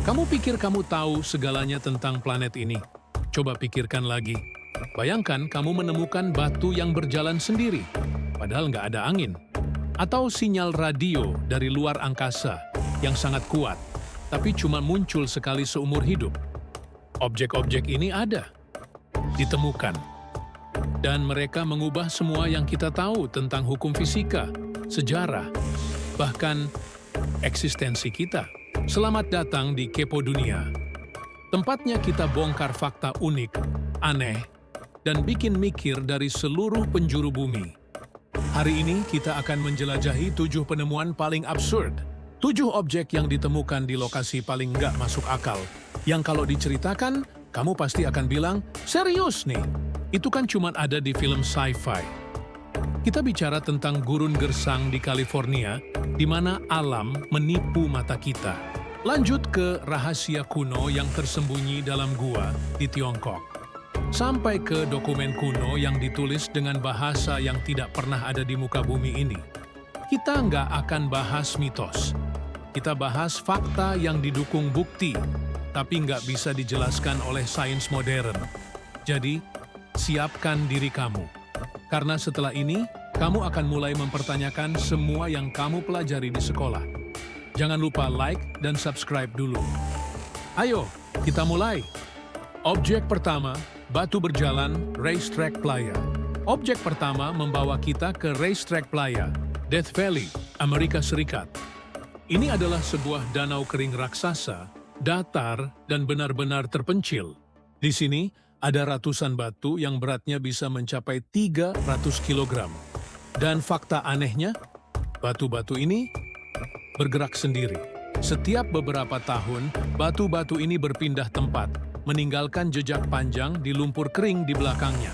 Kamu pikir kamu tahu segalanya tentang planet ini? Coba pikirkan lagi. Bayangkan kamu menemukan batu yang berjalan sendiri, padahal nggak ada angin. Atau sinyal radio dari luar angkasa yang sangat kuat, tapi cuma muncul sekali seumur hidup. Objek-objek ini ada, ditemukan. Dan mereka mengubah semua yang kita tahu tentang hukum fisika, sejarah, bahkan eksistensi kita. Selamat datang di Kepo Dunia. Tempatnya kita bongkar fakta unik, aneh, dan bikin mikir dari seluruh penjuru bumi. Hari ini kita akan menjelajahi 7 penemuan paling absurd. 7 objek yang ditemukan di lokasi paling nggak masuk akal. Yang kalau diceritakan, kamu pasti akan bilang, serius nih, itu kan cuma ada di film sci-fi. Kita bicara tentang gurun gersang di California, di mana alam menipu mata kita. Lanjut ke rahasia kuno yang tersembunyi dalam gua di Tiongkok. Sampai ke dokumen kuno yang ditulis dengan bahasa yang tidak pernah ada di muka bumi ini. Kita nggak akan bahas mitos. Kita bahas fakta yang didukung bukti, tapi nggak bisa dijelaskan oleh sains modern. Jadi, siapkan diri kamu. Karena setelah ini, kamu akan mulai mempertanyakan semua yang kamu pelajari di sekolah. Jangan lupa like dan subscribe dulu. Ayo, kita mulai. Objek pertama, batu berjalan, Racetrack Playa. Objek pertama membawa kita ke Racetrack Playa, Death Valley, Amerika Serikat. Ini adalah sebuah danau kering raksasa, datar, dan benar-benar terpencil. Di sini, ada ratusan batu yang beratnya bisa mencapai 300 kg. Dan fakta anehnya, batu-batu ini bergerak sendiri. Setiap beberapa tahun, batu-batu ini berpindah tempat, meninggalkan jejak panjang di lumpur kering di belakangnya.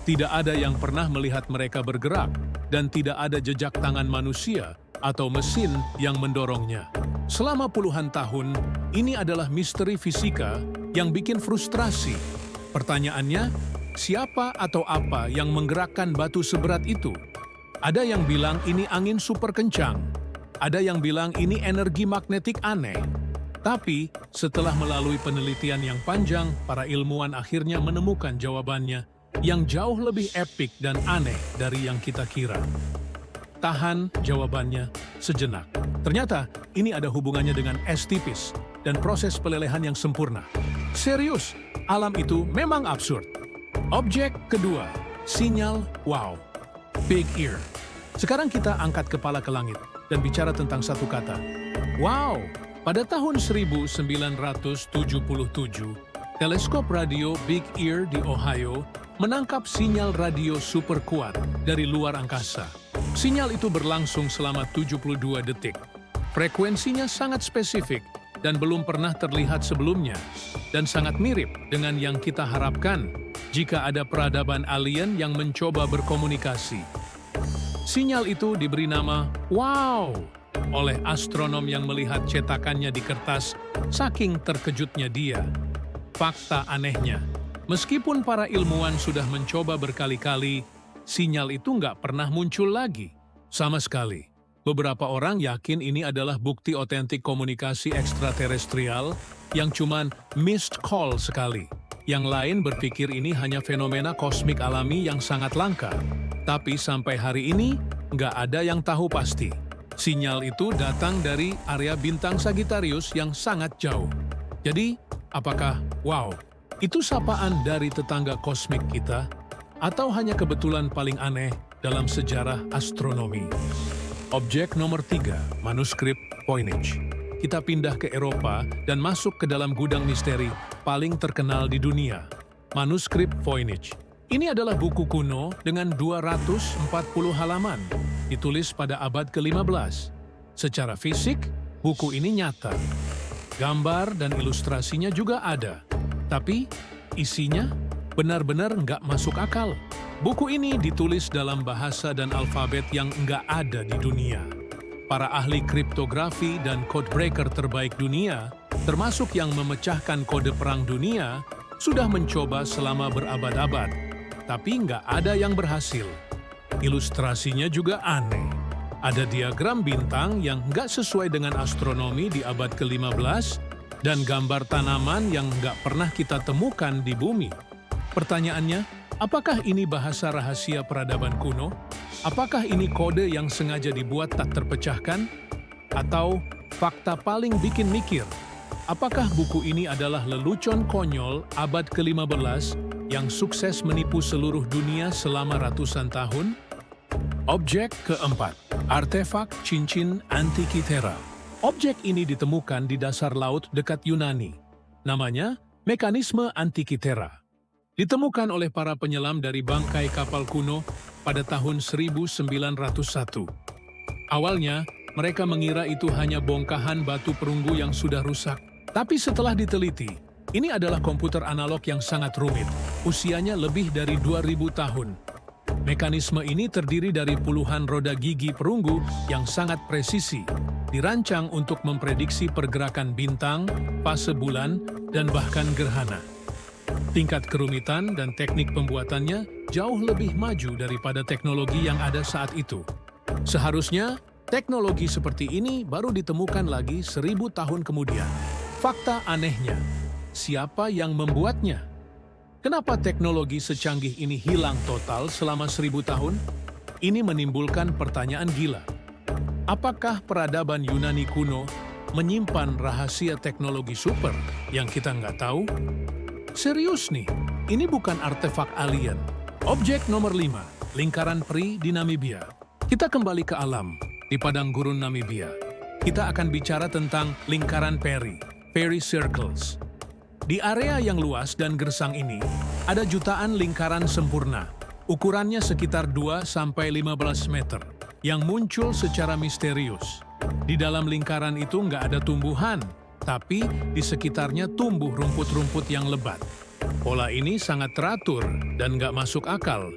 Tidak ada yang pernah melihat mereka bergerak, dan tidak ada jejak tangan manusia atau mesin yang mendorongnya. Selama puluhan tahun, ini adalah misteri fisika yang bikin frustrasi. Pertanyaannya, siapa atau apa yang menggerakkan batu seberat itu? Ada yang bilang ini angin super kencang. Ada yang bilang ini energi magnetik aneh. Tapi, setelah melalui penelitian yang panjang, para ilmuwan akhirnya menemukan jawabannya yang jauh lebih epik dan aneh dari yang kita kira. Tahan jawabannya sejenak. Ternyata, ini ada hubungannya dengan es tipis dan proses pelelehan yang sempurna. Serius, alam itu memang absurd. Objek kedua, sinyal wow. Big Ear. Sekarang kita angkat kepala ke langit dan bicara tentang satu kata. Wow! Pada tahun 1977, teleskop radio Big Ear di Ohio menangkap sinyal radio super kuat dari luar angkasa. Sinyal itu berlangsung selama 72 detik. Frekuensinya sangat spesifik dan belum pernah terlihat sebelumnya, dan sangat mirip dengan yang kita harapkan jika ada peradaban alien yang mencoba berkomunikasi. Sinyal itu diberi nama "Wow" oleh astronom yang melihat cetakannya di kertas, saking terkejutnya dia. Fakta anehnya, meskipun para ilmuwan sudah mencoba berkali-kali, sinyal itu nggak pernah muncul lagi. Sama sekali. Beberapa orang yakin ini adalah bukti otentik komunikasi ekstraterestrial yang cuman missed call sekali. Yang lain berpikir ini hanya fenomena kosmik alami yang sangat langka. Tapi sampai hari ini, nggak ada yang tahu pasti. Sinyal itu datang dari area bintang Sagittarius yang sangat jauh. Jadi, apakah wow, itu sapaan dari tetangga kosmik kita? Atau hanya kebetulan paling aneh dalam sejarah astronomi? Objek nomor 3, manuskrip Voynich. Kita pindah ke Eropa dan masuk ke dalam gudang misteri paling terkenal di dunia, manuskrip Voynich. Ini adalah buku kuno dengan 240 halaman, ditulis pada abad ke-15. Secara fisik, buku ini nyata. Gambar dan ilustrasinya juga ada. Tapi, isinya benar-benar nggak masuk akal. Buku ini ditulis dalam bahasa dan alfabet yang nggak ada di dunia. Para ahli kriptografi dan codebreaker terbaik dunia, termasuk yang memecahkan kode perang dunia, sudah mencoba selama berabad-abad. Tapi nggak ada yang berhasil. Ilustrasinya juga aneh. Ada diagram bintang yang nggak sesuai dengan astronomi di abad ke-15, dan gambar tanaman yang nggak pernah kita temukan di bumi. Pertanyaannya, apakah ini bahasa rahasia peradaban kuno? Apakah ini kode yang sengaja dibuat tak terpecahkan? Atau fakta paling bikin mikir? Apakah buku ini adalah lelucon konyol abad ke-15 yang sukses menipu seluruh dunia selama ratusan tahun? Objek keempat, artefak cincin Antikythera. Objek ini ditemukan di dasar laut dekat Yunani. Namanya mekanisme Antikythera. Ditemukan oleh para penyelam dari bangkai kapal kuno pada tahun 1901. Awalnya, mereka mengira itu hanya bongkahan batu perunggu yang sudah rusak. Tapi setelah diteliti, ini adalah komputer analog yang sangat rumit. Usianya lebih dari 2000 tahun. Mekanisme ini terdiri dari puluhan roda gigi perunggu yang sangat presisi, dirancang untuk memprediksi pergerakan bintang, fase bulan, dan bahkan gerhana. Tingkat kerumitan dan teknik pembuatannya jauh lebih maju daripada teknologi yang ada saat itu. Seharusnya, teknologi seperti ini baru ditemukan lagi 1000 tahun kemudian. Fakta anehnya, siapa yang membuatnya? Kenapa teknologi secanggih ini hilang total selama 1000 tahun? Ini menimbulkan pertanyaan gila. Apakah peradaban Yunani kuno menyimpan rahasia teknologi super yang kita nggak tahu? Serius nih, ini bukan artefak alien. Objek nomor 5, lingkaran peri di Namibia. Kita kembali ke alam, di padang gurun Namibia. Kita akan bicara tentang lingkaran peri, Fairy Circles. Di area yang luas dan gersang ini, ada jutaan lingkaran sempurna, ukurannya sekitar 2–15 meter, yang muncul secara misterius. Di dalam lingkaran itu nggak ada tumbuhan, tapi di sekitarnya tumbuh rumput-rumput yang lebat. Pola ini sangat teratur dan nggak masuk akal.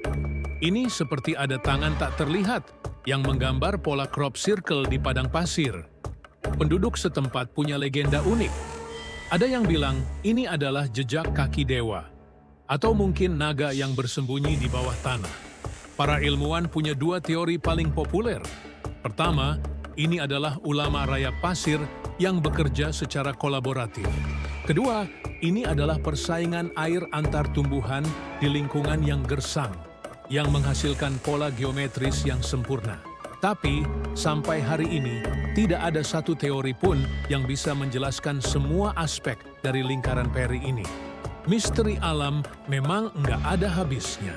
Ini seperti ada tangan tak terlihat yang menggambar pola crop circle di padang pasir. Penduduk setempat punya legenda unik. Ada yang bilang ini adalah jejak kaki dewa, atau mungkin naga yang bersembunyi di bawah tanah. Para ilmuwan punya dua teori paling populer. Pertama, ini adalah ulama rayap pasir yang bekerja secara kolaboratif. Kedua, ini adalah persaingan air antar tumbuhan di lingkungan yang gersang, yang menghasilkan pola geometris yang sempurna. Tapi, sampai hari ini, tidak ada satu teori pun yang bisa menjelaskan semua aspek dari lingkaran peri ini. Misteri alam memang nggak ada habisnya.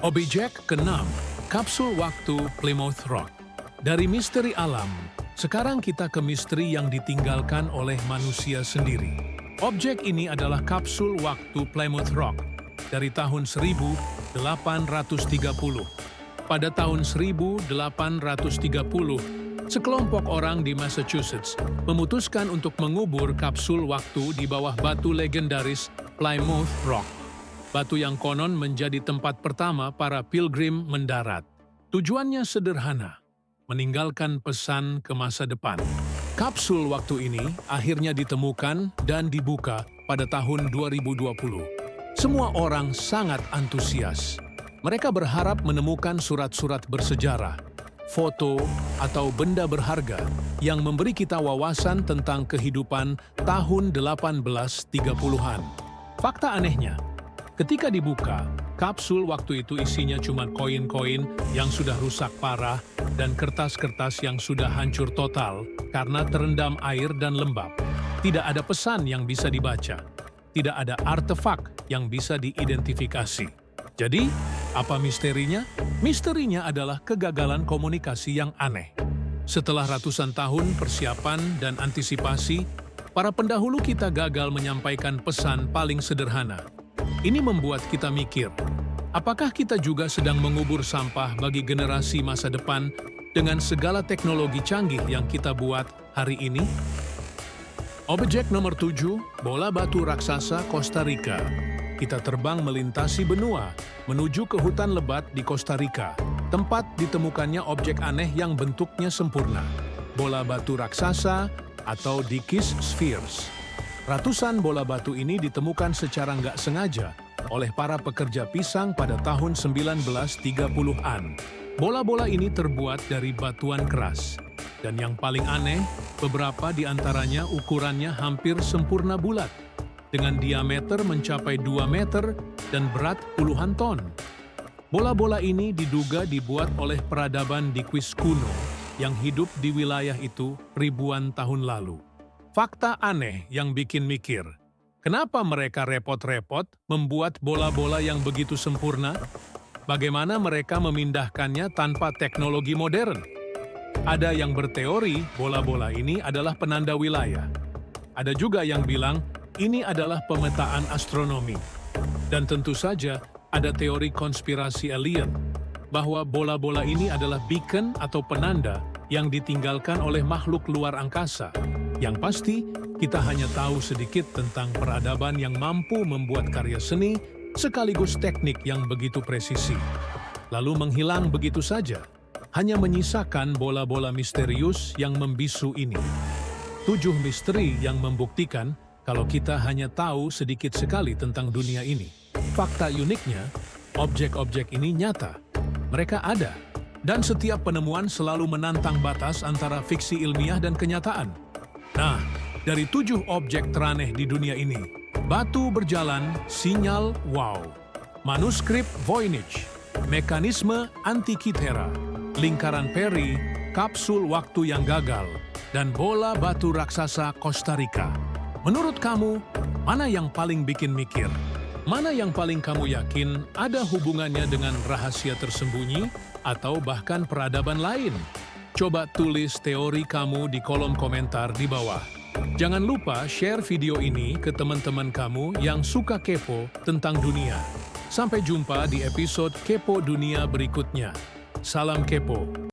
Objek ke-6, kapsul waktu Plymouth Rock. Dari misteri alam, sekarang kita ke misteri yang ditinggalkan oleh manusia sendiri. Objek ini adalah kapsul waktu Plymouth Rock dari tahun 1830. Pada tahun 1830, sekelompok orang di Massachusetts memutuskan untuk mengubur kapsul waktu di bawah batu legendaris Plymouth Rock. Batu yang konon menjadi tempat pertama para pilgrim mendarat. Tujuannya sederhana, meninggalkan pesan ke masa depan. Kapsul waktu ini akhirnya ditemukan dan dibuka pada tahun 2020. Semua orang sangat antusias. Mereka berharap menemukan surat-surat bersejarah, foto, atau benda berharga yang memberi kita wawasan tentang kehidupan tahun 1830-an. Fakta anehnya, ketika dibuka, kapsul waktu itu isinya cuma koin-koin yang sudah rusak parah dan kertas-kertas yang sudah hancur total karena terendam air dan lembab. Tidak ada pesan yang bisa dibaca. Tidak ada artefak yang bisa diidentifikasi. Jadi, apa misterinya? Misterinya adalah kegagalan komunikasi yang aneh. Setelah ratusan tahun persiapan dan antisipasi, para pendahulu kita gagal menyampaikan pesan paling sederhana. Ini membuat kita mikir, apakah kita juga sedang mengubur sampah bagi generasi masa depan dengan segala teknologi canggih yang kita buat hari ini? Objek nomor 7, bola batu raksasa Costa Rica. Kita terbang melintasi benua, menuju ke hutan lebat di Costa Rica, tempat ditemukannya objek aneh yang bentuknya sempurna. Bola batu raksasa atau Dicke's Spheres. Ratusan bola batu ini ditemukan secara nggak sengaja oleh para pekerja pisang pada tahun 1930-an. Bola-bola ini terbuat dari batuan keras. Dan yang paling aneh, beberapa di antaranya ukurannya hampir sempurna bulat, dengan diameter mencapai 2 meter dan berat puluhan ton. Bola-bola ini diduga dibuat oleh peradaban di kuis kuno yang hidup di wilayah itu ribuan tahun lalu. Fakta aneh yang bikin mikir, kenapa mereka repot-repot membuat bola-bola yang begitu sempurna? Bagaimana mereka memindahkannya tanpa teknologi modern? Ada yang berteori bola-bola ini adalah penanda wilayah. Ada juga yang bilang ini adalah pemetaan astronomi. Dan tentu saja ada teori konspirasi alien, bahwa bola-bola ini adalah beacon atau penanda yang ditinggalkan oleh makhluk luar angkasa. Yang pasti, kita hanya tahu sedikit tentang peradaban yang mampu membuat karya seni sekaligus teknik yang begitu presisi. Lalu menghilang begitu saja, hanya menyisakan bola-bola misterius yang membisu ini. 7 misteri yang membuktikan kalau kita hanya tahu sedikit sekali tentang dunia ini. Fakta uniknya, objek-objek ini nyata. Mereka ada. Dan setiap penemuan selalu menantang batas antara fiksi ilmiah dan kenyataan. Nah, dari 7 objek teraneh di dunia ini, batu berjalan, sinyal wow, manuskrip Voynich, mekanisme Antikythera, lingkaran Perry, kapsul waktu yang gagal, dan bola batu raksasa Costa Rica. Menurut kamu, mana yang paling bikin mikir? Mana yang paling kamu yakin ada hubungannya dengan rahasia tersembunyi atau bahkan peradaban lain? Coba tulis teori kamu di kolom komentar di bawah. Jangan lupa share video ini ke teman-teman kamu yang suka kepo tentang dunia. Sampai jumpa di episode Kepo Dunia berikutnya. Salam kepo.